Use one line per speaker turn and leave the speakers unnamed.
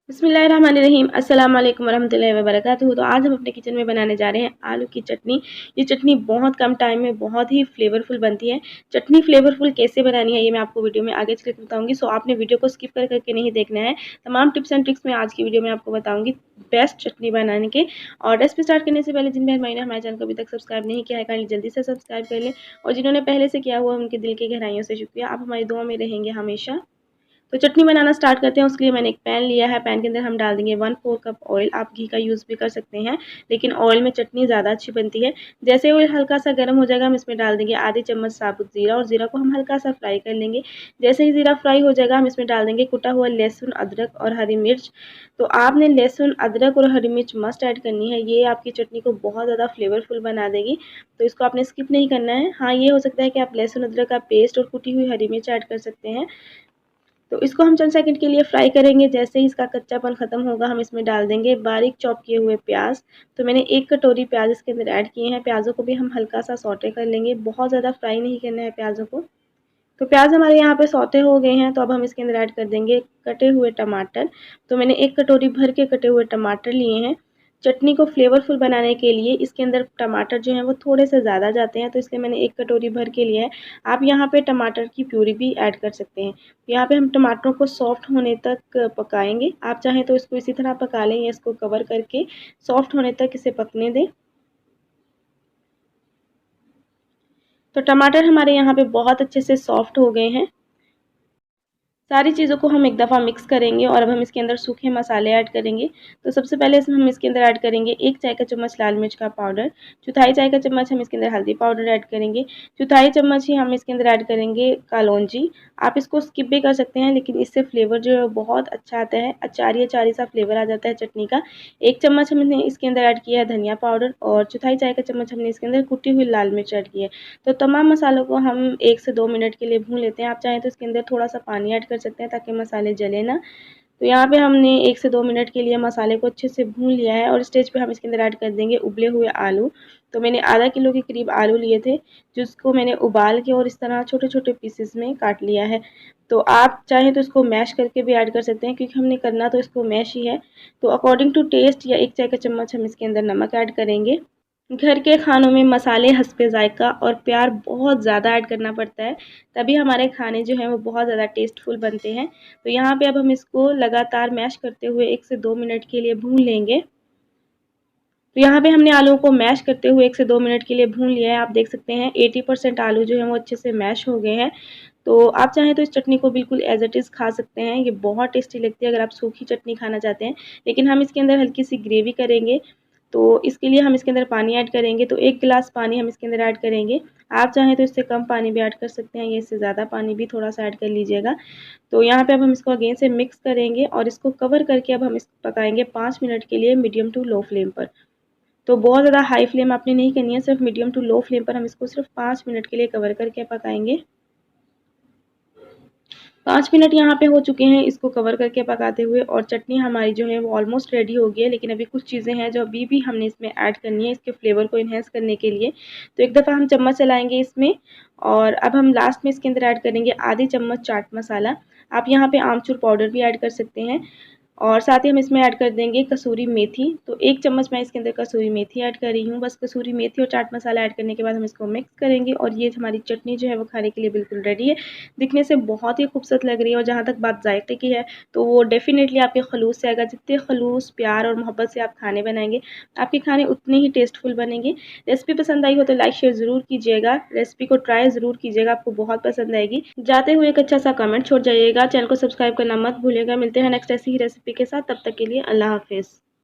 बिस्मिल्लाहिर्रहमानिर्रहीम अस्सलाम वालेकुम वरहमतुल्लाहि वबरकातुहू। तो आज हम अपने किचन में बनाने जा रहे हैं आलू की चटनी। ये चटनी बहुत कम टाइम में बहुत ही फ्लेवरफुल बनती है। चटनी फ्लेवरफुल कैसे बनानी है ये मैं आपको वीडियो में आगे चल के बताऊंगी। सो आपने वीडियो को स्किप करके नहीं देखना है। तमाम टिप्स एंड ट्रिक्स मैं आज की वीडियो में आपको बताऊंगी बेस्ट चटनी बनाने के। और रेसिपी स्टार्ट करने से पहले जिन बहन भाई ने हमारे चैनल को अभी तक सब्सक्राइब नहीं किया है काइंडली जल्दी से सब्सक्राइब कर लें, और जिन्होंने पहले से किया हुआ उनके दिल की गहराइयों से शुक्रिया। आप हमारी दुआ में रहेंगे हमेशा। तो चटनी बनाना स्टार्ट करते हैं। उसके लिए मैंने एक पैन लिया है। पैन के अंदर हम डाल देंगे 1/4 कप ऑयल। आप घी का यूज़ भी कर सकते हैं, लेकिन ऑयल में चटनी ज़्यादा अच्छी बनती है। जैसे ऑयल हल्का सा गर्म हो जाएगा हम इसमें डाल देंगे आधी चम्मच साबुत ज़ीरा, और ज़ीरा को हम हल्का सा फ्राई कर लेंगे। जैसे ही ज़ीरा फ्राई हो जाएगा हम इसमें डाल देंगे कुटा हुआ लहसुन, अदरक और हरी मिर्च। तो आपने लहसुन, अदरक और हरी मिर्च मस्ट ऐड करनी है। ये आपकी चटनी को बहुत ज़्यादा फ्लेवरफुल बना देगी, तो इसको आपने स्किप नहीं करना है। हाँ, ये हो सकता है कि आप लहसुन अदरक का पेस्ट और कुटी हुई हरी मिर्च ऐड कर सकते हैं। तो इसको हम चंद सेकंड के लिए फ्राई करेंगे। जैसे ही इसका कच्चापन खत्म होगा हम इसमें डाल देंगे बारीक चॉप किए हुए प्याज। तो मैंने 1 कटोरी प्याज इसके अंदर ऐड किए हैं। प्याज़ों को भी हम हल्का सा सौटे कर लेंगे, बहुत ज़्यादा फ्राई नहीं करना है प्याज़ों को। तो प्याज हमारे यहाँ पे सौते हो गए हैं, तो अब हम इसके अंदर ऐड कर देंगे कटे हुए टमाटर। तो मैंने 1 कटोरी भर के कटे हुए टमाटर लिए हैं। चटनी को फ्लेवरफुल बनाने के लिए इसके अंदर टमाटर जो हैं वो थोड़े से ज़्यादा जाते हैं, तो इसलिए मैंने 1 कटोरी भर के लिया है। आप यहाँ पे टमाटर की प्यूरी भी ऐड कर सकते हैं। यहाँ पे हम टमाटरों को सॉफ्ट होने तक पकाएंगे। आप चाहें तो इसको इसी तरह पका लें या इसको कवर करके सॉफ्ट होने तक इसे पकने दें। तो टमाटर हमारे यहाँ पे बहुत अच्छे से सॉफ्ट हो गए हैं। सारी चीज़ों को हम एक दफ़ा मिक्स करेंगे और अब हम इसके अंदर सूखे मसाले ऐड करेंगे। तो सबसे पहले इसमें हम इसके अंदर ऐड करेंगे 1 चाय का चम्मच लाल मिर्च का पाउडर, चौथाई चाय का चम्मच हम इसके अंदर हल्दी पाउडर ऐड करेंगे, चौथाई चम्मच ही हम इसके अंदर ऐड करेंगे कलौंजी। आप इसको स्किप भी कर सकते हैं, लेकिन इससे फ्लेवर जो है बहुत अच्छा आता है, अचारी अचारी सा फ्लेवर आ जाता है चटनी का। 1 चम्मच हमने इसके अंदर ऐड किया है धनिया पाउडर, और चौथाई चाय का चम्मच हमने इसके अंदर कुटी हुई लाल मिर्च ऐड की है। तो तमाम मसालों को हम 1 से 2 मिनट के लिए भून लेते हैं। आप चाहें तो इसके अंदर थोड़ा सा पानी ऐड कर सकते हैं ताकि मसाले जले ना। तो यहाँ पे हमने 1 से 2 मिनट के लिए मसाले को अच्छे से भून लिया है, और स्टेज पे हम इसके अंदर ऐड कर देंगे उबले हुए आलू। तो मैंने आधा किलो के करीब आलू लिए थे, जिसको मैंने उबाल के और इस तरह छोटे छोटे पीसेस में काट लिया है। तो आप चाहें तो इसको मैश करके भी ऐड कर सकते हैं, क्योंकि हमने करना तो इसको मैश ही है। तो अकॉर्डिंग टू टेस्ट या 1 चाय का चम्मच हम इसके अंदर नमक ऐड करेंगे। घर के खानों में मसाले हस्बे ज़ायक़ा और प्यार बहुत ज़्यादा ऐड करना पड़ता है, तभी हमारे खाने जो हैं वो बहुत ज़्यादा टेस्टफुल बनते हैं। तो यहाँ पे अब हम इसको लगातार मैश करते हुए 1 से 2 मिनट के लिए भून लेंगे। तो यहाँ पे हमने आलू को मैश करते हुए 1 से 2 मिनट के लिए भून लिया है। आप देख सकते हैं 80% आलू जो हैं वो अच्छे से मैश हो गए हैं। तो आप चाहें तो इस चटनी को बिल्कुल एज़ इट इज़ खा सकते हैं। ये बहुत टेस्टी लगती है अगर आप सूखी चटनी खाना चाहते हैं, लेकिन हम इसके अंदर हल्की सी ग्रेवी करेंगे। तो इसके लिए हम इसके अंदर पानी ऐड करेंगे। तो 1 गिलास पानी हम इसके अंदर ऐड करेंगे। आप चाहें तो इससे कम पानी भी ऐड कर सकते हैं, या इससे ज़्यादा पानी भी थोड़ा-सा ऐड कर लीजिएगा। तो यहाँ पे अब हम इसको अगेन से मिक्स करेंगे और इसको कवर करके अब हम इसको पकाएँगे 5 मिनट के लिए मीडियम टू लो फ्लेम पर। तो बहुत ज़्यादा हाई फ्लेम आपने नहीं करनी है, सिर्फ मीडियम टू लो फ्लेम पर हम इसको सिर्फ 5 मिनट के लिए कवर करके पकाएँगे। 5 मिनट यहाँ पे हो चुके हैं इसको कवर करके पकाते हुए, और चटनी हमारी जो है वो ऑलमोस्ट रेडी हो गई है। लेकिन अभी कुछ चीज़ें हैं जो अभी भी हमने इसमें ऐड करनी है इसके फ्लेवर को इन्हेंस करने के लिए। तो एक दफ़ा हम चम्मच चलाएँगे इसमें, और अब हम लास्ट में इसके अंदर ऐड करेंगे आधी चम्मच चाट मसाला। आप यहाँ पे आमचूर पाउडर भी ऐड कर सकते हैं, और साथ ही हम इसमें ऐड कर देंगे कसूरी मेथी। तो 1 चम्मच मैं इसके अंदर कसूरी मेथी ऐड कर रही हूँ। बस कसूरी मेथी और चाट मसाला ऐड करने के बाद हम इसको मिक्स करेंगे, और ये हमारी चटनी जो है वो खाने के लिए बिल्कुल रेडी है। दिखने से बहुत ही खूबसूरत लग रही है, और जहाँ तक बात जायके की है तो वो डेफ़िनेटली आपके खलूस से आएगा। जितने खलूस, प्यार और मोहब्बत से आप खाने बनाएँगे, आपके खाने उतने ही टेस्टफुल बनेंगे। रेसिपी पसंद आई हो तो लाइक शेयर ज़रूर कीजिएगा। रेसिपी को ट्राई ज़रूर कीजिएगा, आपको बहुत पसंद आएगी। जाते हुए एक अच्छा सा कमेंट छोड़ जाइएगा। चैनल को सब्सक्राइब करना मत भूलिएगा। मिलते हैं नेक्स्ट ऐसी ही रेसिपी के साथ, तब तक के लिए अल्लाह हाफ़िज़।